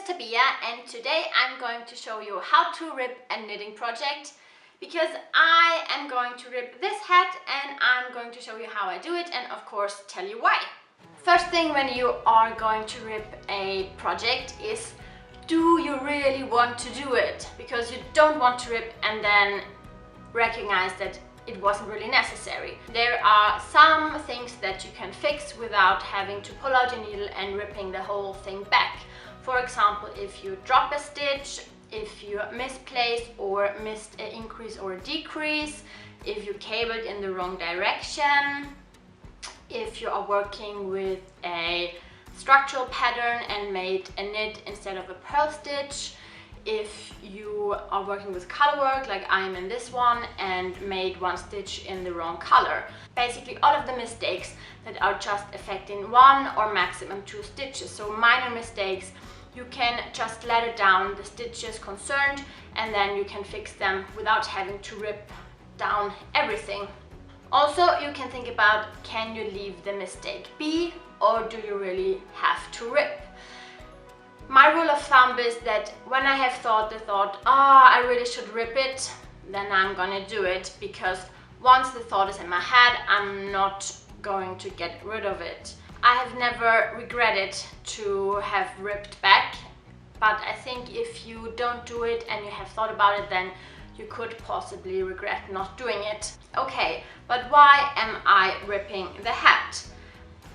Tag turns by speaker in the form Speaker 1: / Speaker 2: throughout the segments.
Speaker 1: Tabia, and today I'm going to show you how to rip a knitting project because I am going to rip this hat and I'm going to show you how I do it and of course tell you why. First thing when you are going to rip a project is, do you really want to do it? Because you don't want to rip and then recognize that it wasn't really necessary. There are some things that you can fix without having to pull out your needle and ripping the whole thing back. For example, if you drop a stitch, if you misplace or missed an increase or a decrease, if you cabled in the wrong direction, if you are working with a structural pattern and made a knit instead of a purl stitch, if you are working with color work like I am in this one and made one stitch in the wrong color. Basically all of the mistakes that are just affecting one or maximum two stitches, so minor mistakes, you can just let it down the stitches concerned and then you can fix them without having to rip down everything. Also, you can think about, can you leave the mistake be or do you really have to rip? My rule of thumb is that when I have thought the thought, I really should rip it, then I'm gonna do it, because once the thought is in my head, I'm not going to get rid of it. I have never regretted to have ripped back, but I think if you don't do it and you have thought about it, then you could possibly regret not doing it. Okay, but why am I ripping the hat?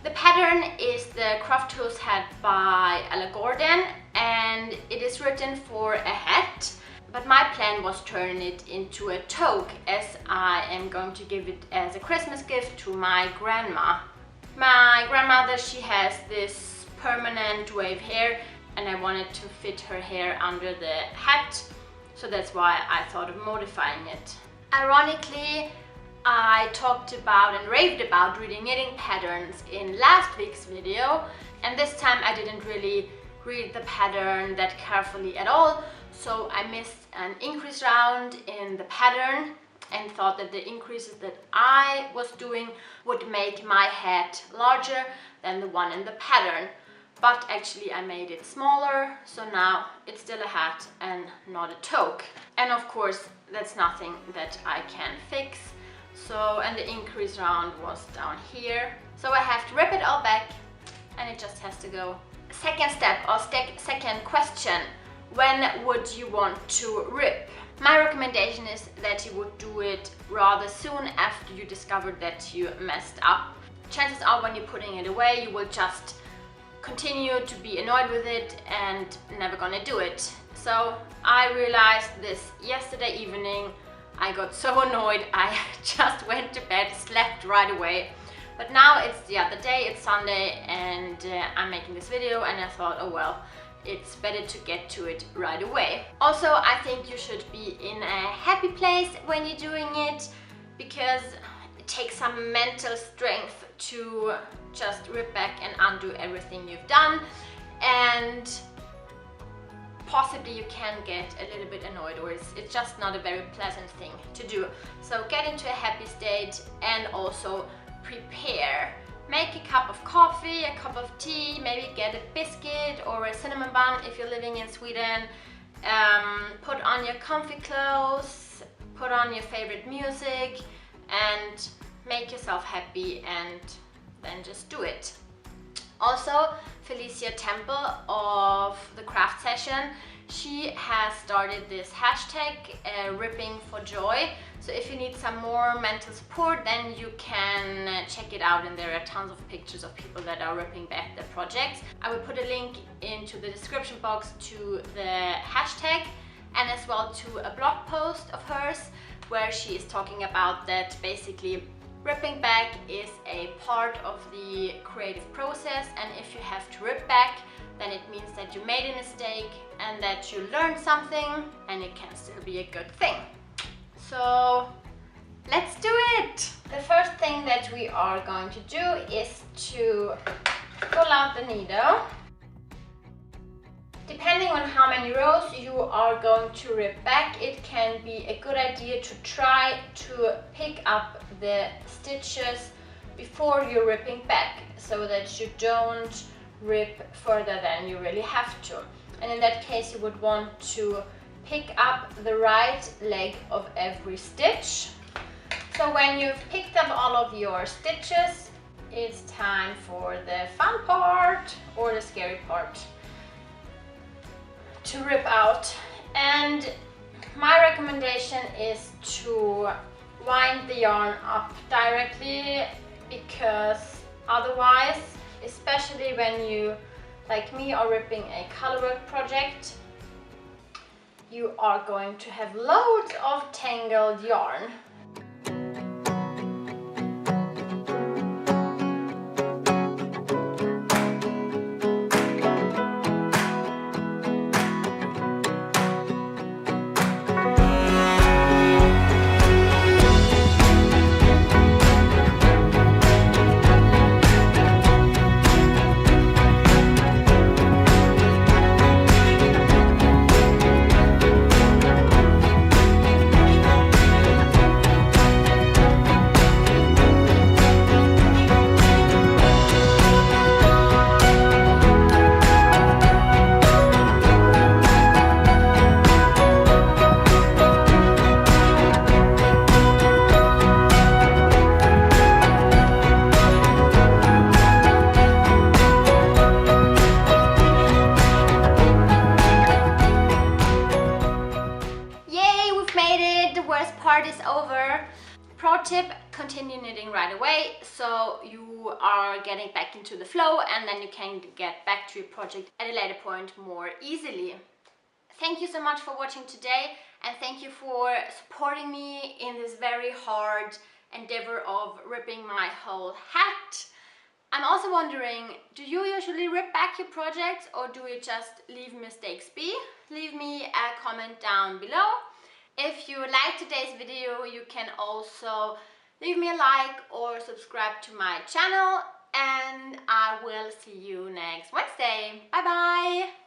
Speaker 1: The pattern is the Craft Tools hat by Ella Gordon and it is written for a hat, but my plan was turning it into a toque as I am going to give it as a Christmas gift to my grandma. My grandmother, she has this permanent wave hair and I wanted to fit her hair under the hat, so that's why I thought of modifying it. Ironically, I talked about and raved about reading knitting patterns in last week's video, and this time I didn't really read the pattern that carefully at all, so I missed an increase round in the pattern and thought that the increases that I was doing would make my hat larger than the one in the pattern. But actually I made it smaller, so now it's still a hat and not a toque. And of course that's nothing that I can fix. So, and the increase round was down here. So I have to rip it all back and it just has to go. Second step or second question, when would you want to rip? My recommendation is that you would do it rather soon after you discovered that you messed up. Chances are when you're putting it away, you will just continue to be annoyed with it and never gonna do it. So I realized this yesterday evening. I got so annoyed, I just went to bed, slept right away. But now it's the other day, it's Sunday, and I'm making this video and I thought, oh well, it's better to get to it right away. Also, I think you should be in a happy place when you're doing it, because it takes some mental strength to just rip back and undo everything you've done, and possibly you can get a little bit annoyed, or it's just not a very pleasant thing to do. So get into a happy state and also prepare. Make a cup of coffee, a cup of tea, maybe get a biscuit or a cinnamon bun if you're living in Sweden. Put on your comfy clothes, put on your favorite music and make yourself happy, and then just do it. Also, Felicia Temple of the Craft Session, she has started this hashtag ripping for joy. So if you need some more mental support, then you can check it out, and there are tons of pictures of people that are ripping back their projects. I will put a link into the description box to the hashtag and as well to a blog post of hers where she is talking about that basically ripping back is a part of the creative process, and if you have to rip back, then it means that you made a mistake and that you learned something, and it can still be a good thing. So let's do it! The first thing that we are going to do is to pull out the needle. Depending on how many rows you are going to rip back, it can be a good idea to try to pick up the stitches before you're ripping back, so that you don't rip further than you really have to. and in that case you would want to pick up the right leg of every stitch. So when you've picked up all of your stitches, it's time for the fun part, or the scary part, to rip out. And my recommendation is to wind the yarn up directly, because otherwise, especially when you, like me, are ripping a colorwork project, you are going to have loads of tangled yarn. Part is over. Pro tip, continue knitting right away, so you are getting back into the flow, and then you can get back to your project at a later point more easily. Thank you so much for watching today, and thank you for supporting me in this very hard endeavor of ripping my whole hat. I'm also wondering, do you usually rip back your projects, or do you just leave mistakes be? Leave me a comment down below. If you liked today's video, you can also leave me a like or subscribe to my channel, and I will see you next Wednesday. Bye bye!